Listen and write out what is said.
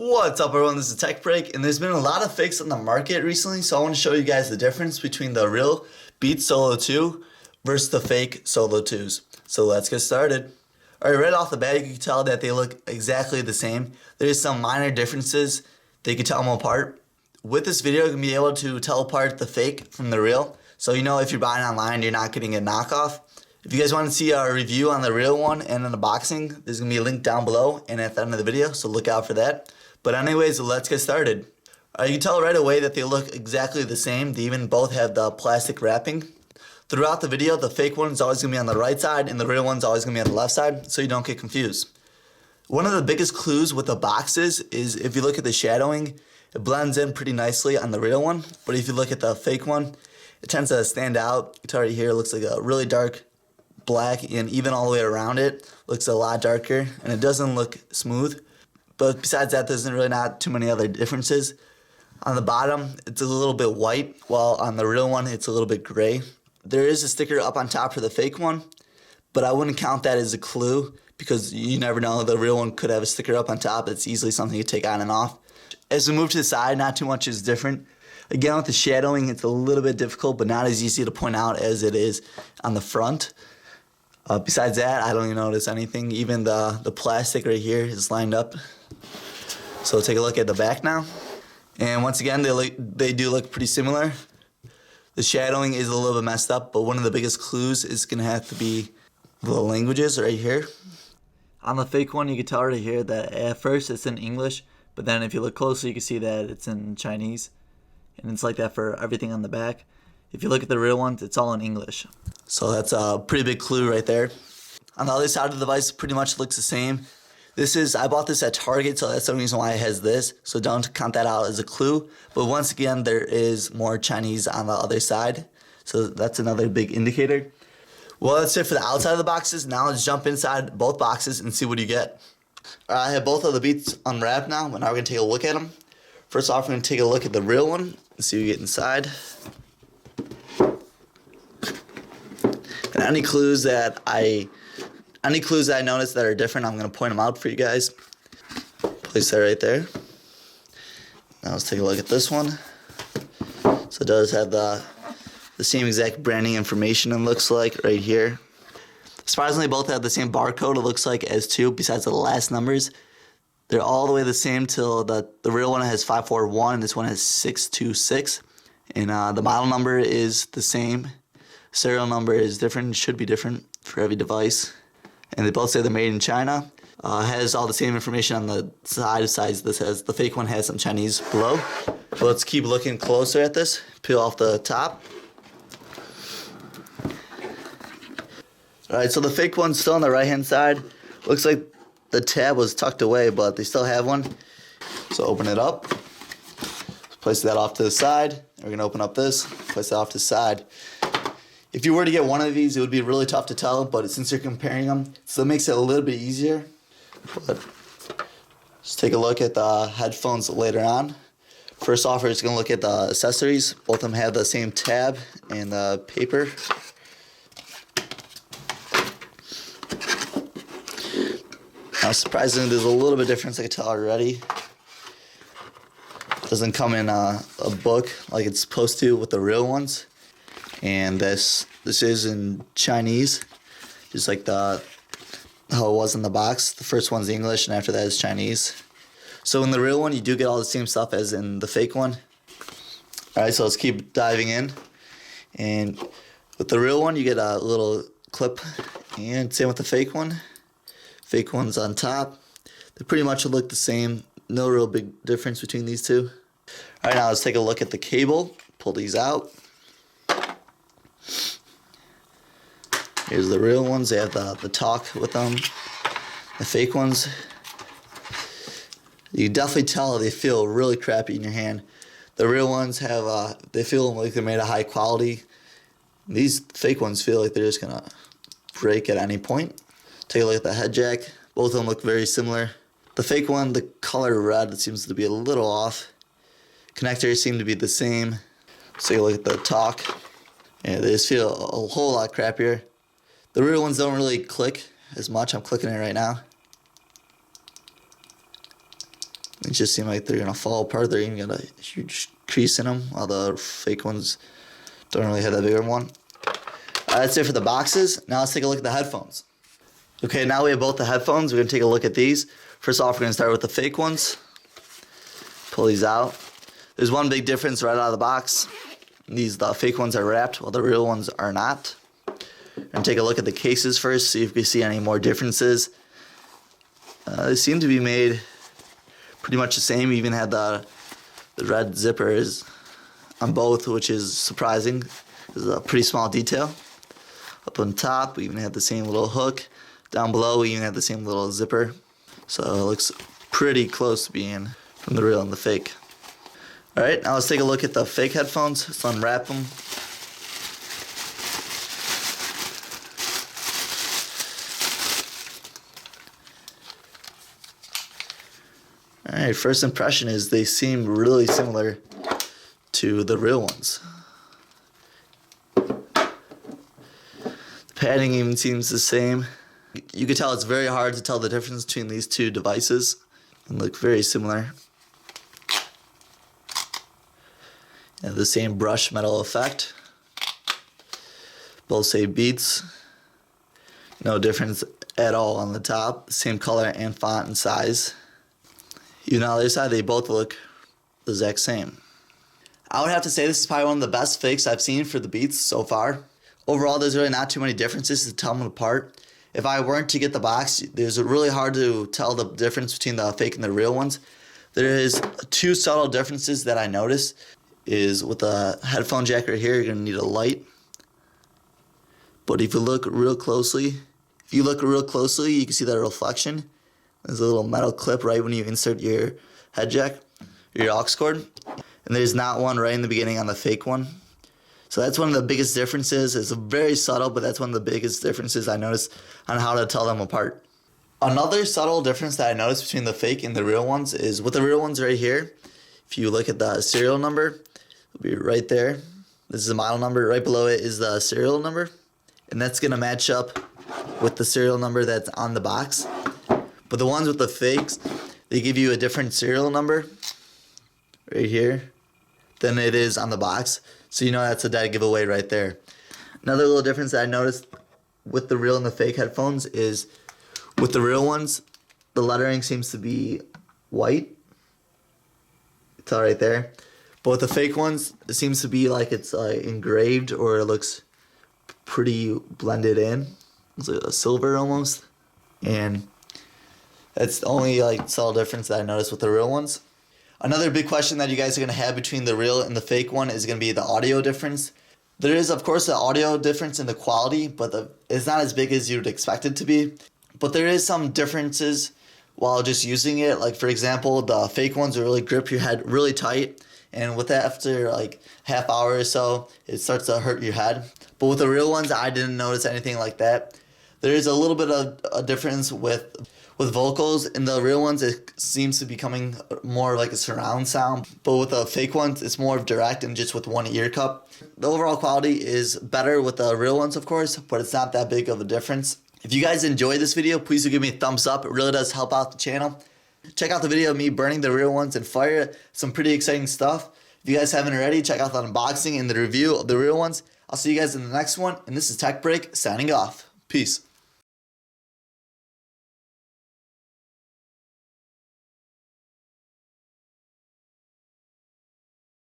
What's up everyone, this is TechBreak, and there's been a lot of fakes on the market recently, so I want to show you guys the difference between the real Beats Solo 2 versus the fake Solo 2s. So let's get started. Alright, right off the bat you can tell that they look exactly the same. There's some minor differences that you can tell them apart. With this video you're going to be able to tell apart the fake from the real. So you know if you're buying online you're not getting a knockoff. If you guys want to see a review on the real one and an unboxing, there's going to be a link down below and at the end of the video, so look out for that. But anyways, let's get started. You can tell right away that they look exactly the same. They even both have the plastic wrapping. Throughout the video, the fake one is always going to be on the right side and the real one's always going to be on the left side, so you don't get confused. One of the biggest clues with the boxes is if you look at the shadowing, it blends in pretty nicely on the real one. But if you look at the fake one, it tends to stand out. You can tell right here, it looks like a really dark black, and even all the way around it looks a lot darker, and it doesn't look smooth. But besides that, there's really not too many other differences. On the bottom, it's a little bit white, while on the real one, it's a little bit gray. There is a sticker up on top for the fake one, but I wouldn't count that as a clue because you never know. The real one could have a sticker up on top. It's easily something you take on and off. As we move to the side, not too much is different. Again, with the shadowing, it's a little bit difficult, but not as easy to point out as it is on the front. Besides that, I don't even notice anything. Even the plastic right here is lined up. So take a look at the back now. And once again, they do look pretty similar. The shadowing is a little bit messed up, but one of the biggest clues is going to have to be the languages right here. On the fake one, you can tell right here that at first it's in English, but then if you look closely, you can see that it's in Chinese. And it's like that for everything on the back. If you look at the real ones, it's all in English. So that's a pretty big clue right there. On the other side of the device, it pretty much looks the same. I bought this at Target, so that's the reason why it has this. So don't count that out as a clue. But once again, there is more Chinese on the other side. So that's another big indicator. Well, that's it for the outside of the boxes. Now let's jump inside both boxes and see what you get. Alright, I have both of the Beats unwrapped now, and now we're going to take a look at them. First off, we're going to take a look at the real one and see what you get inside. And any clues that I notice that are different, I'm going to point them out for you guys. Place that right there. Now let's take a look at this one. So it does have the same exact branding information, it looks like, right here. Surprisingly, both have the same barcode, it looks like, as two, besides the last numbers. They're all the way the same till the real one has 541, this one has 626. And the model number is the same. Serial number is different, should be different for every device. And they both say they're made in China. Has all the same information on the sides. This has, the fake one has some Chinese below. But let's keep looking closer at this. Peel off the top. Alright, so the fake one's still on the right hand side. Looks like the tab was tucked away, but they still have one. So open it up. Place that off to the side. We're going to open up this. Place it off to the side. If you were to get one of these, it would be really tough to tell, but since you're comparing them, so it makes it a little bit easier. But just take a look at the headphones later on. First off, we're just going to look at the accessories. Both of them have the same tab and the paper. Now, surprisingly, there's a little bit of difference I can tell already. It doesn't come in a book like it's supposed to with the real ones. And this is in Chinese, just like how it was in the box. The first one's English, and after that is Chinese. So in the real one, you do get all the same stuff as in the fake one. Alright, so let's keep diving in. And with the real one, you get a little clip, and same with the fake one. Fake one's on top. They pretty much look the same. No real big difference between these two. Alright, now let's take a look at the cable. Pull these out. Here's the real ones. They have the talk with them. The fake ones, you can definitely tell they feel really crappy in your hand. The real ones have, they feel like they're made of high quality. These fake ones feel like they're just gonna break at any point. Take a look at the head jack. Both of them look very similar. The fake one, the color red, it seems to be a little off. Connectors seem to be the same. Let's take a look at the talk. Yeah, they just feel a whole lot crappier. The real ones don't really click as much. I'm clicking it right now. It just seem like they're gonna fall apart. They're even got a huge crease in them, while the fake ones don't really have that bigger one. That's it for the boxes. Now let's take a look at the headphones. Okay, now we have both the headphones. We're gonna take a look at these. First off, we're gonna start with the fake ones. Pull these out. There's one big difference right out of the box. The fake ones are wrapped, while the real ones are not. We're gonna take a look at the cases first, see if we see any more differences. They seem to be made pretty much the same. We even had the red zippers on both, which is surprising. This is a pretty small detail. Up on top, we even had the same little hook. Down below, we even had the same little zipper. So it looks pretty close to being from the real and the fake. Alright, now let's take a look at the fake headphones. Let's unwrap them. Alright, first impression is they seem really similar to the real ones. The padding even seems the same. You can tell it's very hard to tell the difference between these two devices. They look very similar. And the same brush metal effect. Both say Beats. No difference at all on the top. Same color and font and size. Even on the other side, they both look the exact same. I would have to say this is probably one of the best fakes I've seen for the Beats so far. Overall, there's really not too many differences to tell them apart. If I weren't to get the box, there's really hard to tell the difference between the fake and the real ones. There is two subtle differences that I noticed. Is with the headphone jack right here, you're going to need a light. But if you look real closely, you can see that reflection. There's a little metal clip right when you insert your head jack, or your aux cord. And there's not one right in the beginning on the fake one. So that's one of the biggest differences. It's very subtle, but that's one of the biggest differences I noticed on how to tell them apart. Another subtle difference that I noticed between the fake and the real ones is with the real ones right here, if you look at the serial number, it'll be right there. This is the model number. Right below it is the serial number. And that's going to match up with the serial number that's on the box. But the ones with the fakes, they give you a different serial number right here than it is on the box. So you know that's a dead giveaway right there. Another little difference that I noticed with the real and the fake headphones is with the real ones, the lettering seems to be white. It's all right there. But with the fake ones, it seems to be like it's engraved, or it looks pretty blended in. It's like a silver almost. And that's the only subtle difference that I noticed with the real ones. Another big question that you guys are going to have between the real and the fake one is going to be the audio difference. There is, of course, the audio difference in the quality, but it's not as big as you'd expect it to be. But there is some differences while just using it. Like, for example, the fake ones will really grip your head really tight. And with that, after half hour or so, it starts to hurt your head. But with the real ones, I didn't notice anything like that. There is a little bit of a difference with vocals. In the real ones, it seems to be becoming more like a surround sound. But with the fake ones, it's more direct and just with one ear cup. The overall quality is better with the real ones, of course, but it's not that big of a difference. If you guys enjoyed this video, please do give me a thumbs up. It really does help out the channel. Check out the video of me burning the real ones in fire. Some pretty exciting stuff. If you guys haven't already, check out the unboxing and the review of the real ones. I'll see you guys in the next one. And this is TechBreak signing off. Peace.